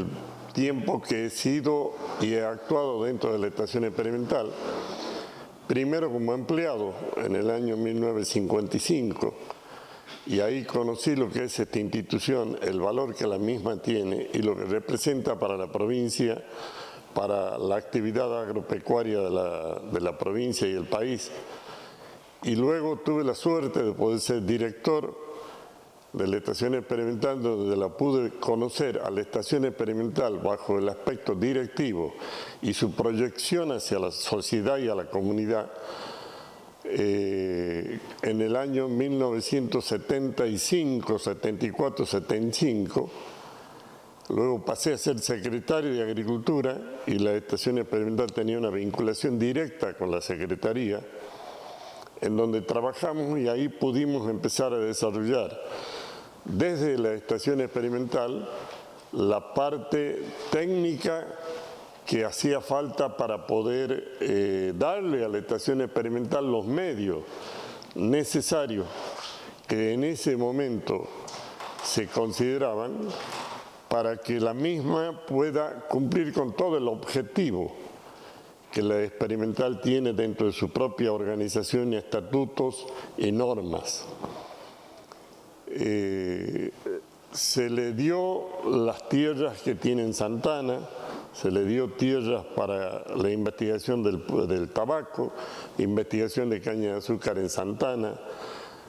el tiempo que he sido y he actuado dentro de la estación experimental, primero como empleado en el año 1955, y ahí conocí lo que es esta institución, el valor que la misma tiene y lo que representa para la provincia, para la actividad agropecuaria de la provincia y el país. Y luego tuve la suerte de poder ser director de la estación experimental, donde la pude conocer a la estación experimental bajo el aspecto directivo y su proyección hacia la sociedad y a la comunidad en el año 1975, 74, 75. Luego pasé a ser secretario de Agricultura y la estación experimental tenía una vinculación directa con la Secretaría, en donde trabajamos y ahí pudimos empezar a desarrollar desde la estación experimental la parte técnica que hacía falta para poder darle a la estación experimental los medios necesarios que en ese momento se consideraban para que la misma pueda cumplir con todo el objetivo que la experimental tiene dentro de su propia organización y estatutos y normas. Se le dio las tierras que tiene en Santana, se le dio tierras para la investigación del tabaco, investigación de caña de azúcar en Santana,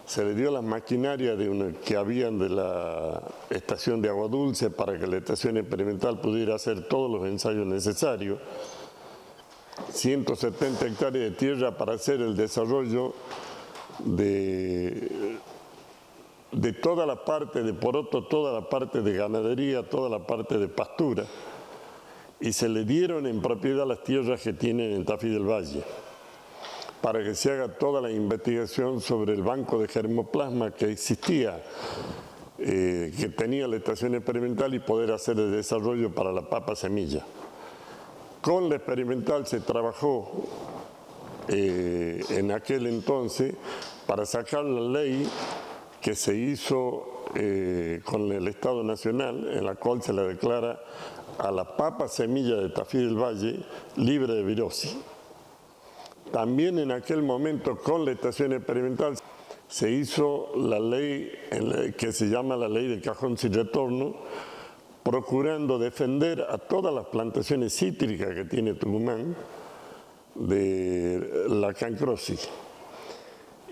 se le dio las maquinarias que habían de la estación de agua dulce para que la estación experimental pudiera hacer todos los ensayos necesarios, 170 hectáreas de tierra para hacer el desarrollo de toda la parte de poroto, toda la parte de ganadería, toda la parte de pastura, y se le dieron en propiedad las tierras que tienen en Tafí del Valle, para que se haga toda la investigación sobre el banco de germoplasma que existía, que tenía la estación experimental y poder hacer el desarrollo para la papa semilla. Con la experimental se trabajó en aquel entonces para sacar la ley que se hizo con el Estado Nacional, en la cual se le declara a la papa semilla de Tafí del Valle libre de virosis. También en aquel momento con la estación experimental se hizo la ley que se llama la ley del cajón sin retorno, procurando defender a todas las plantaciones cítricas que tiene Tucumán de la cancrosis.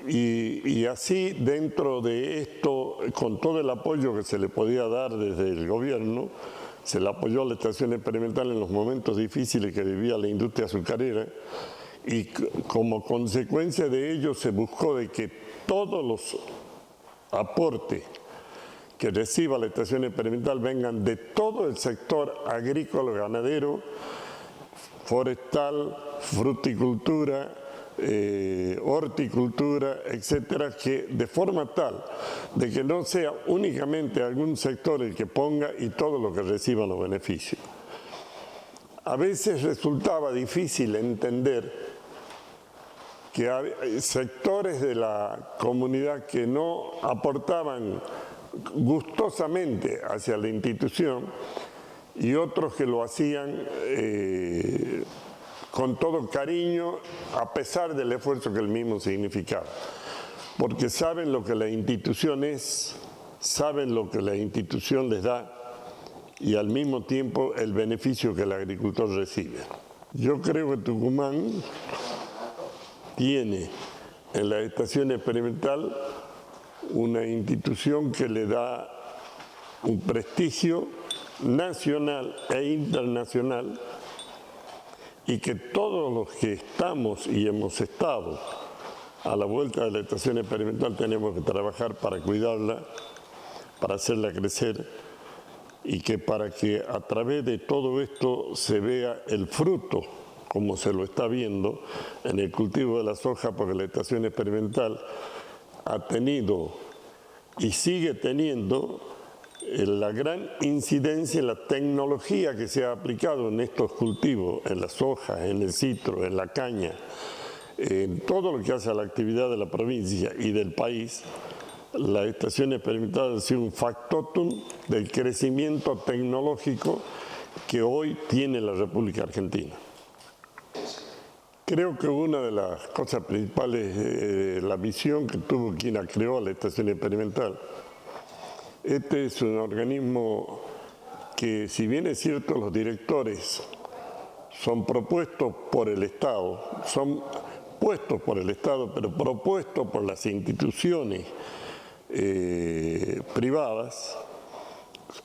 Y así dentro de esto, con todo el apoyo que se le podía dar desde el gobierno, se le apoyó a la estación experimental en los momentos difíciles que vivía la industria azucarera, y como consecuencia de ello se buscó de que todos los aportes que reciba la estación experimental vengan de todo el sector agrícola, ganadero, forestal, fruticultura, horticultura, etcétera, que de forma tal de que no sea únicamente algún sector el que ponga y todo lo que reciban los beneficios. A veces resultaba difícil entender que hay sectores de la comunidad que no aportaban gustosamente hacia la institución y otros que lo hacían con todo cariño, a pesar del esfuerzo que el mismo significaba, porque saben lo que la institución es, saben lo que la institución les da y al mismo tiempo el beneficio que el agricultor recibe. Yo creo que Tucumán tiene en la estación experimental una institución que le da un prestigio nacional e internacional, y que todos los que estamos y hemos estado a la vuelta de la estación experimental tenemos que trabajar para cuidarla, para hacerla crecer, y que para que a través de todo esto se vea el fruto, como se lo está viendo en el cultivo de la soja, porque la estación experimental ha tenido y sigue teniendo la gran incidencia en la tecnología que se ha aplicado en estos cultivos, en la soja, en el citro, en la caña, en todo lo que hace a la actividad de la provincia y del país. La estación experimental ha sido un factotum del crecimiento tecnológico que hoy tiene la República Argentina. Creo que una de las cosas principales es la visión que tuvo quien creó la estación experimental. Este es un organismo que, si bien es cierto, los directores son propuestos por el Estado, son puestos por el Estado, pero propuestos por las instituciones privadas,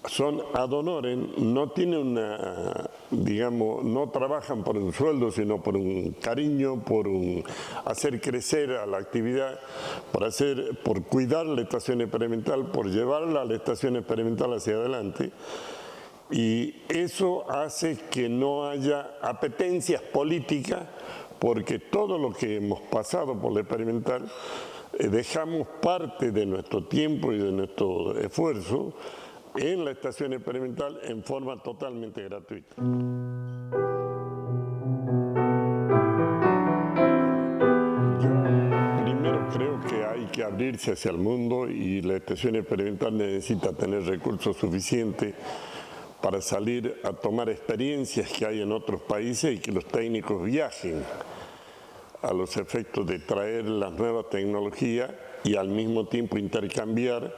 son ad honorem, no tienen una, digamos, no trabajan por un sueldo, sino por un cariño, por hacer crecer a la actividad, por cuidar la estación experimental, por llevarla a la estación experimental hacia adelante. Y eso hace que no haya apetencias políticas, porque todo lo que hemos pasado por la experimental, dejamos parte de nuestro tiempo y de nuestro esfuerzo en la estación experimental en forma totalmente gratuita. Yo primero creo que hay que abrirse hacia el mundo y la estación experimental necesita tener recursos suficientes para salir a tomar experiencias que hay en otros países y que los técnicos viajen a los efectos de traer las nuevas tecnologías y al mismo tiempo intercambiar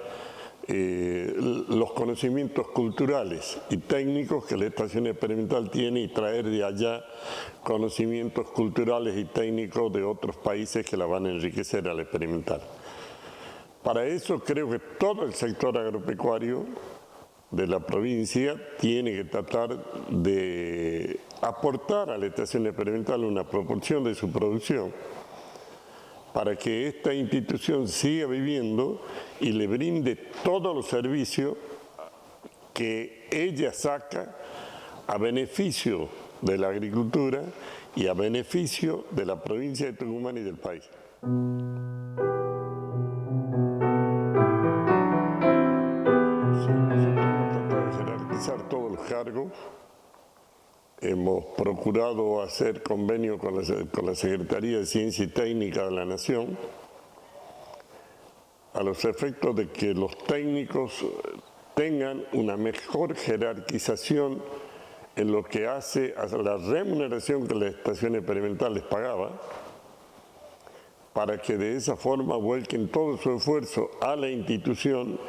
los conocimientos culturales y técnicos que la estación experimental tiene y traer de allá conocimientos culturales y técnicos de otros países que la van a enriquecer al experimental. Para eso creo que todo el sector agropecuario de la provincia tiene que tratar de aportar a la estación experimental una proporción de su producción para que esta institución siga viviendo y le brinde todos los servicios que ella saca a beneficio de la agricultura y a beneficio de la provincia de Tucumán y del país. Todos los cargos. Hemos procurado hacer convenio con la Secretaría de Ciencia y Técnica de la Nación a los efectos de que los técnicos tengan una mejor jerarquización en lo que hace a la remuneración que la estación experimental les pagaba, para que de esa forma vuelquen todo su esfuerzo a la institución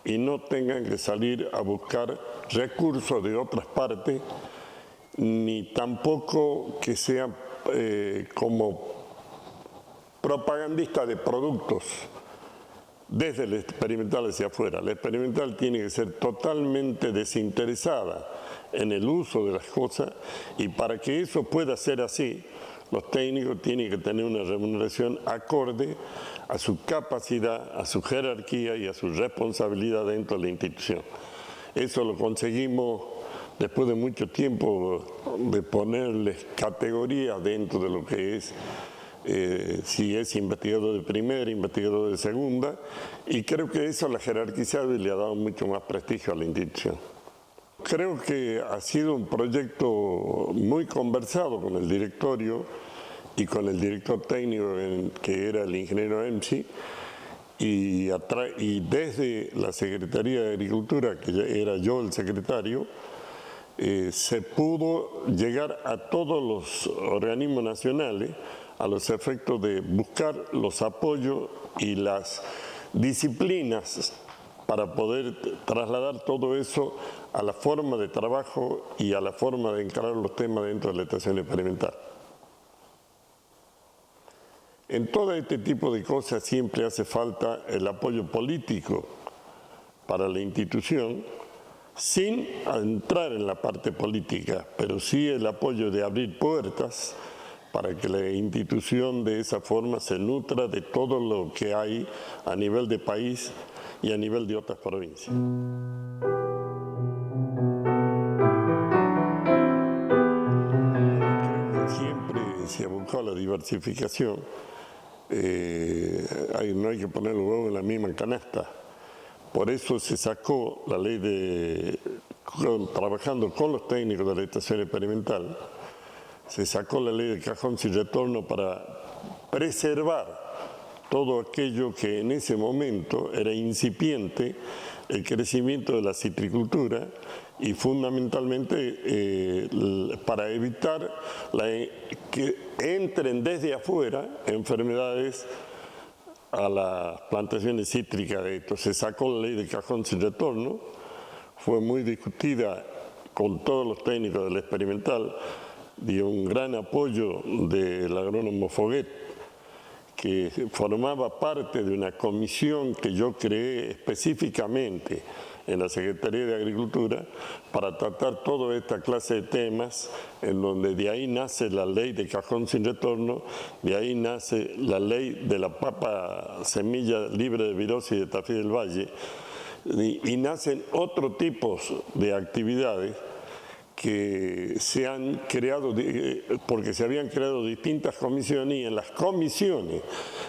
y no tengan que salir a buscar recursos de otras partes, ni tampoco que sean como propagandistas de productos desde el experimental hacia afuera. La experimental tiene que ser totalmente desinteresada en el uso de las cosas, y para que eso pueda ser así, los técnicos tienen que tener una remuneración acorde a su capacidad, a su jerarquía y a su responsabilidad dentro de la institución. Eso lo conseguimos después de mucho tiempo de ponerles categorías dentro de lo que es, si es investigador de primera, investigador de segunda, y creo que eso la ha jerarquizado y le ha dado mucho más prestigio a la institución. Creo que ha sido un proyecto muy conversado con el directorio y con el director técnico que era el ingeniero Emsi, y desde la Secretaría de Agricultura, que era yo el secretario, se pudo llegar a todos los organismos nacionales a los efectos de buscar los apoyos y las disciplinas para poder trasladar todo eso a la forma de trabajo y a la forma de encarar los temas dentro de la estación experimental. En todo este tipo de cosas siempre hace falta el apoyo político para la institución, sin entrar en la parte política, pero sí el apoyo de abrir puertas para que la institución de esa forma se nutra de todo lo que hay a nivel de país y a nivel de otras provincias. Siempre se ha buscado la diversificación. No hay que poner los huevos en la misma canasta. Por eso se sacó la ley trabajando con los técnicos de la estación experimental, se sacó la ley del cajón sin retorno para preservar todo aquello que en ese momento era incipiente, el crecimiento de la citricultura y fundamentalmente para evitar que entren desde afuera enfermedades a las plantaciones cítricas. Esto se sacó la ley de cajón sin retorno, fue muy discutida con todos los técnicos del experimental, dio un gran apoyo del agrónomo Foguet, que formaba parte de una comisión que yo creé específicamente en la Secretaría de Agricultura para tratar toda esta clase de temas, en donde de ahí nace la ley de cajón sin retorno, de ahí nace la ley de la papa semilla libre de virosis de Tafí del Valle, y nacen otros tipos de actividades que se han creado, porque se habían creado distintas comisiones, y en las comisiones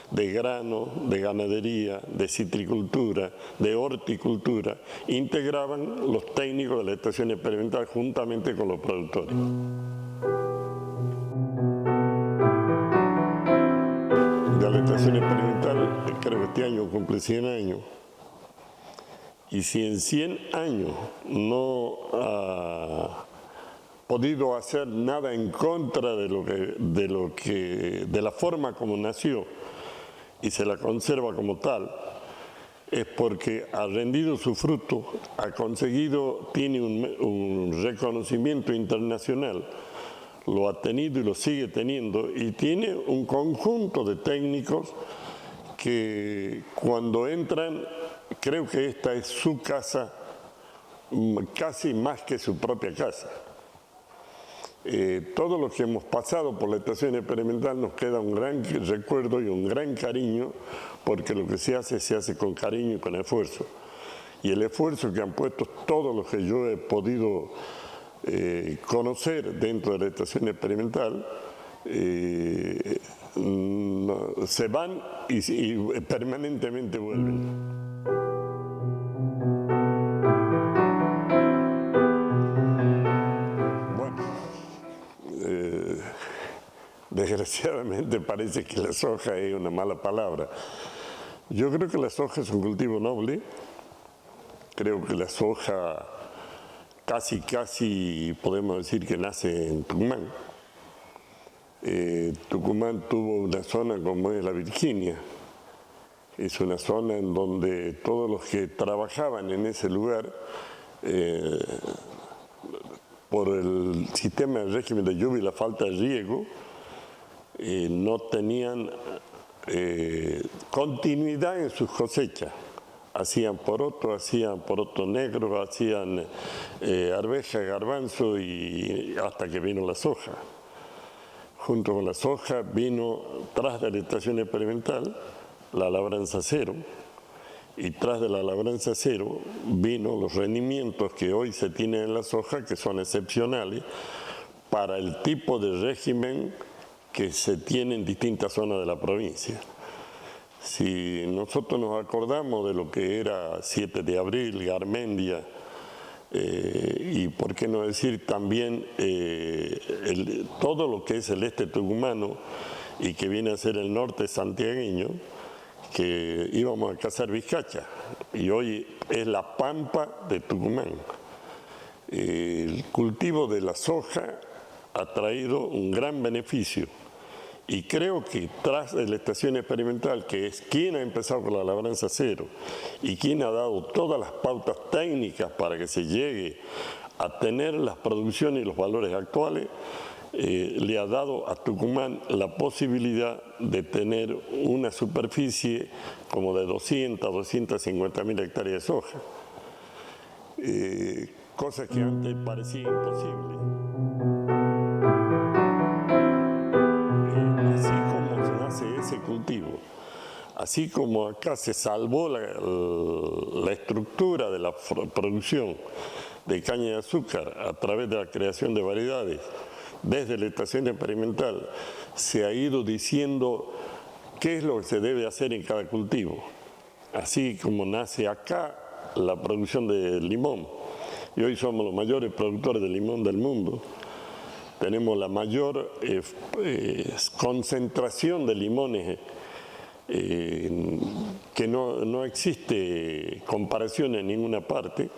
de grano, de ganadería, de citricultura, de horticultura, integraban los técnicos de la estación experimental juntamente con los productores. De la estación experimental, creo que este año cumple 100 años. Y si en 100 años no ha podido hacer nada en contra de la forma como nació y se la conserva como tal, es porque ha rendido su fruto, ha conseguido, tiene un reconocimiento internacional, lo ha tenido y lo sigue teniendo, y tiene un conjunto de técnicos que cuando entran, creo que esta es su casa, casi más que su propia casa. Todo lo que hemos pasado por la estación experimental nos queda un gran recuerdo y un gran cariño, porque lo que se hace con cariño y con esfuerzo. Y el esfuerzo que han puesto todos los que yo he podido conocer dentro de la estación experimental, se van y permanentemente vuelven. Desgraciadamente parece que la soja es una mala palabra. Yo creo que la soja es un cultivo noble. Creo que la soja casi podemos decir que nace en Tucumán. Tucumán tuvo una zona como es la Virginia. Es una zona en donde todos los que trabajaban en ese lugar, por el sistema de régimen de lluvia y la falta de riego, no tenían continuidad en sus cosechas. Hacían poroto negro, hacían arveja, garbanzo, y hasta que vino la soja. Junto con la soja vino, tras de la estación experimental, la labranza cero, y tras de la labranza cero vino los rendimientos que hoy se tienen en la soja, que son excepcionales para el tipo de régimen que se tiene en distintas zonas de la provincia. Si nosotros nos acordamos de lo que era 7 de abril, Garmendia, y por qué no decir también todo lo que es el este tucumano y que viene a ser el norte santiagueño, que íbamos a cazar vizcacha, y hoy es la pampa de Tucumán. El cultivo de la soja ha traído un gran beneficio. Y creo que tras de la estación experimental, que es quien ha empezado con la labranza cero y quien ha dado todas las pautas técnicas para que se llegue a tener las producciones y los valores actuales, le ha dado a Tucumán la posibilidad de tener una superficie como de 200 a 250.000 hectáreas de soja, cosa que antes parecía imposible. Ese cultivo, así como acá se salvó la estructura de la producción de caña de azúcar a través de la creación de variedades, desde la estación experimental se ha ido diciendo qué es lo que se debe hacer en cada cultivo. Así como nace acá la producción de limón, y hoy somos los mayores productores de limón del mundo. Tenemos la mayor concentración de limones, que no existe comparación en ninguna parte.